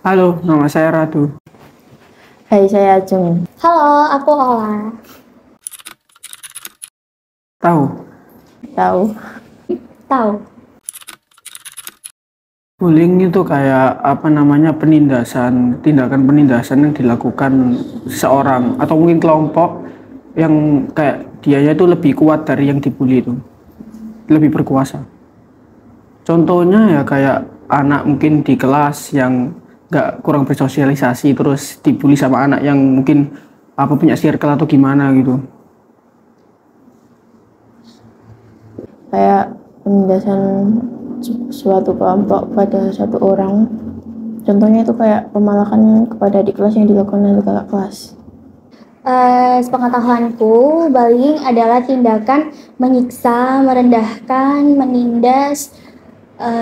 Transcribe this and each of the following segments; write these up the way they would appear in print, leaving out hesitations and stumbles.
Halo, nama saya Radu. Hai, saya Ajeng. Halo, aku Ola. Tahu, Tahu. Tahu. bullying itu kayak tindakan penindasan yang dilakukan seseorang atau mungkin kelompok yang kayak dianya itu lebih kuat dari yang dibully itu, lebih berkuasa. Contohnya ya kayak anak mungkin di kelas yang nggak kurang bersosialisasi terus dibully sama anak yang mungkin punya circle atau gimana gitu. Kayak penindasan suatu kelompok pada satu orang. Contohnya itu kayak pemalakan kepada adik kelas yang dilakukan oleh kakak kelas. Sepengetahuanku, bullying adalah tindakan menyiksa, merendahkan, menindas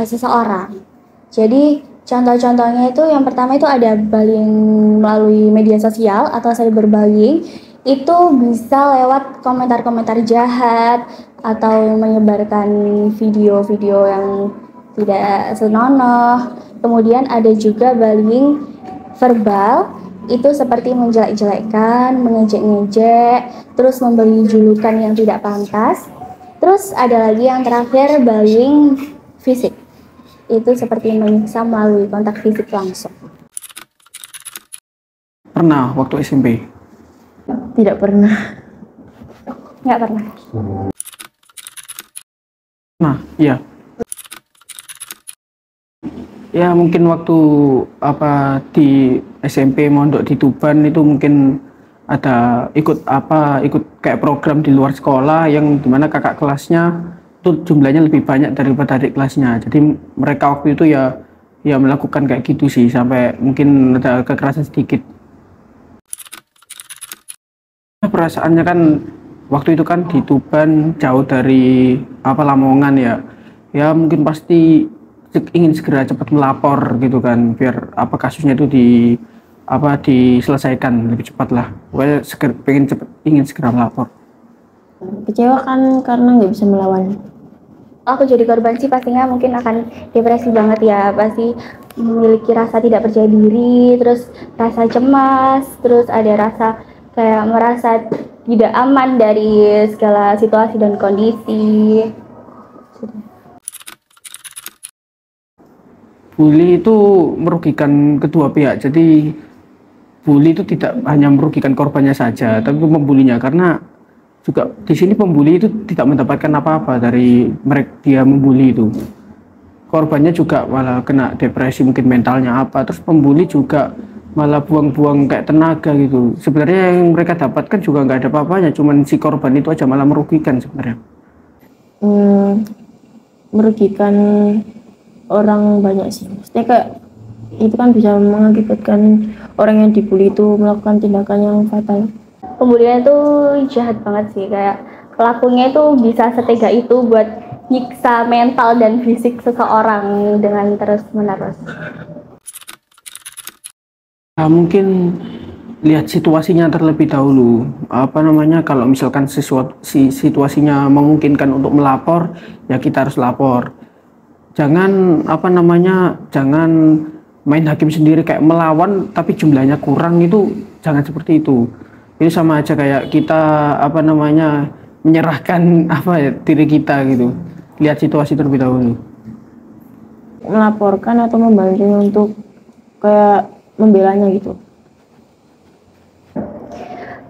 seseorang. Jadi contoh-contohnya itu yang pertama itu ada bullying melalui media sosial atau cyberbullying. Itu bisa lewat komentar-komentar jahat atau menyebarkan video-video yang tidak senonoh. Kemudian ada juga bullying verbal, itu seperti menjelek-jelekkan, mengejek-ngejek, terus memberi julukan yang tidak pantas. Terus ada lagi yang terakhir bullying fisik, itu seperti menyiksa melalui kontak fisik langsung. Pernah waktu SMP? Tidak pernah. Nggak pernah. Nah, iya. Ya mungkin waktu di SMP mondok di Tuban itu mungkin ada ikut kayak program di luar sekolah yang dimana kakak kelasnya itu jumlahnya lebih banyak daripada adik kelasnya. Jadi mereka waktu itu ya melakukan kayak gitu sih sampai mungkin ada kekerasan sedikit. Perasaannya kan waktu itu kan di Tuban jauh dari Lamongan ya. Ya mungkin pasti ingin segera cepat melapor gitu kan biar kasusnya itu diselesaikan lebih cepat lah. Pokoknya ingin segera melapor. Kecewa kan karena nggak bisa melawan. Aku jadi korban sih pastinya mungkin akan depresi banget ya, pasti memiliki rasa tidak percaya diri, terus rasa cemas, terus ada rasa kayak merasa tidak aman dari segala situasi dan kondisi. Bully itu merugikan kedua pihak. Jadi bully itu tidak hanya merugikan korbannya saja, tapi pembulinya karena juga di sini pembuli itu tidak mendapatkan apa-apa dari mereka dia membuli itu. Korbannya juga malah kena depresi mungkin mentalnya terus pembuli juga malah buang-buang kayak tenaga gitu. Sebenarnya yang mereka dapatkan juga nggak ada apa-apanya, cuman si korban itu aja malah merugikan sebenarnya. Merugikan orang banyak sih. Maksudnya kayak itu kan bisa mengakibatkan orang yang dibully itu melakukan tindakan yang fatal. Pembulian itu jahat banget sih, kayak pelakunya itu bisa setega itu buat nyiksa mental dan fisik seseorang dengan terus-menerus. Nah, mungkin lihat situasinya terlebih dahulu. Kalau misalkan situasinya memungkinkan untuk melapor, ya kita harus lapor. Jangan jangan main hakim sendiri kayak melawan tapi jumlahnya kurang, itu jangan seperti itu. Ini sama aja kayak kita menyerahkan diri kita gitu. Lihat situasi terlebih dahulu. Melaporkan atau membantu untuk kayak membelanya gitu.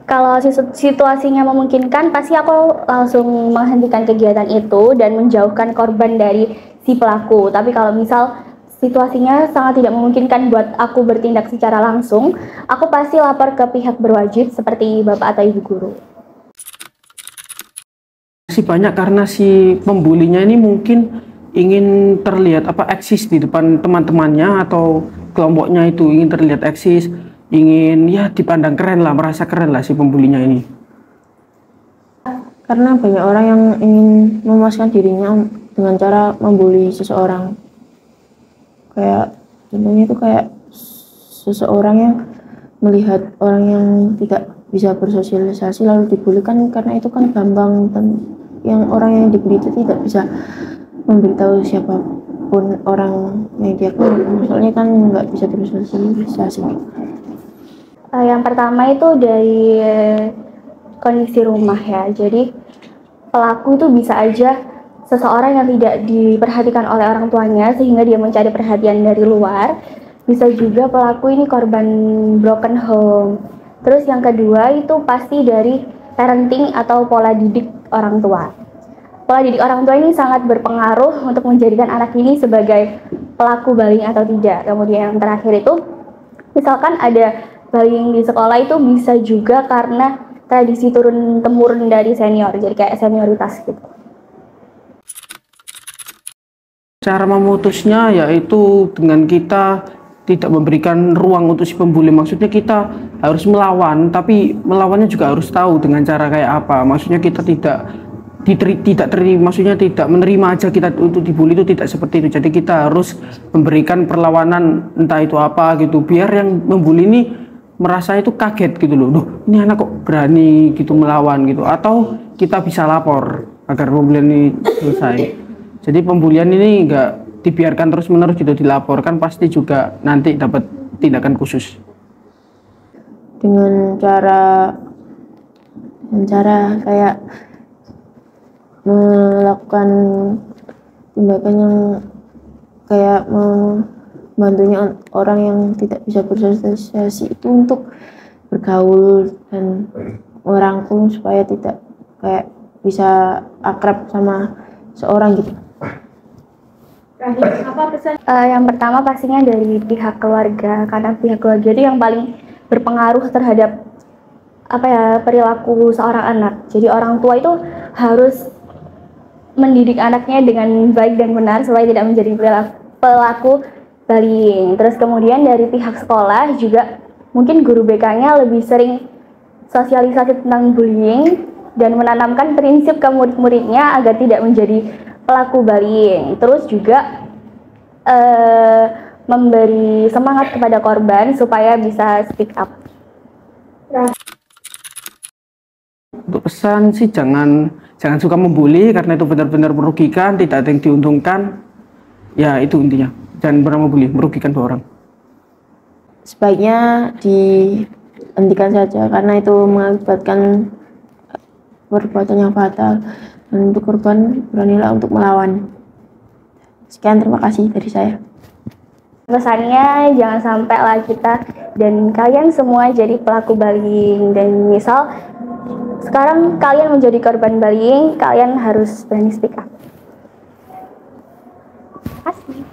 Kalau situasinya memungkinkan, pasti aku langsung menghentikan kegiatan itu dan menjauhkan korban dari si pelaku. Tapi kalau misal situasinya sangat tidak memungkinkan buat aku bertindak secara langsung, aku pasti lapor ke pihak berwajib seperti bapak atau ibu guru. Masih banyak karena si pembulinya ini mungkin ingin terlihat eksis di depan teman-temannya atau kelompoknya, itu ingin terlihat eksis, ingin dipandang keren lah, merasa keren lah si pembulinya ini. Karena banyak orang yang ingin memuaskan dirinya dengan cara membuli seseorang. Kayak contohnya itu kayak seseorang yang melihat orang yang tidak bisa bersosialisasi lalu dibully kan, karena itu kan gampang, dan yang orang yang dibully itu tidak bisa memberitahu siapa apapun orang yang dia kenal, soalnya kan nggak bisa bersosialisasi. Yang pertama itu dari kondisi rumah ya. Jadi pelaku itu bisa aja seseorang yang tidak diperhatikan oleh orang tuanya sehingga dia mencari perhatian dari luar. Bisa juga pelaku ini korban broken home. Terus yang kedua itu pasti dari parenting atau pola didik orang tua. Pola didik orang tua ini sangat berpengaruh untuk menjadikan anak ini sebagai pelaku bullying atau tidak. Kemudian yang terakhir itu, misalkan ada bullying di sekolah itu bisa juga karena tradisi turun-temurun dari senior, jadi kayak senioritas gitu. Cara memutusnya yaitu dengan kita tidak memberikan ruang untuk si pembuli. Maksudnya kita harus melawan, tapi melawannya juga harus tahu dengan cara kayak apa. Maksudnya kita maksudnya tidak menerima aja kita untuk dibully, itu tidak seperti itu. Jadi kita harus memberikan perlawanan, entah itu apa gitu, biar yang membuli ini merasa itu kaget gitu loh. Duh, ini anak kok berani gitu melawan gitu. Atau kita bisa lapor agar pembulian ini selesai. Jadi pembulian ini enggak dibiarkan terus menerus gitu, dilaporkan pasti juga nanti dapat tindakan khusus. Dengan cara kayak melakukan tindakan yang kayak membantunya orang yang tidak bisa bersosialisasi itu untuk bergaul dan merangkul supaya tidak kayak bisa akrab sama seorang gitu. Apa pesan? Yang pertama pastinya dari pihak keluarga, karena pihak keluarga itu yang paling berpengaruh terhadap perilaku seorang anak. Jadi orang tua itu harus mendidik anaknya dengan baik dan benar supaya tidak menjadi pelaku bullying. Terus kemudian dari pihak sekolah juga mungkin guru BK-nya lebih sering sosialisasi tentang bullying dan menanamkan prinsip ke murid-muridnya agar tidak menjadi pelaku bullying. Terus juga memberi semangat kepada korban supaya bisa speak up. Untuk pesan sih jangan suka membuli karena itu benar-benar merugikan, tidak ada yang diuntungkan. Ya itu intinya, jangan pernah membuli, merugikan dua orang. Sebaiknya dihentikan saja karena itu mengakibatkan perbuatan yang fatal, dan untuk korban beranilah untuk melawan. Sekian, terima kasih dari saya. Pesannya jangan sampai lah kita dan kalian semua jadi pelaku bullying, dan misal sekarang kalian menjadi korban bullying, kalian harus berani speak up. Asli.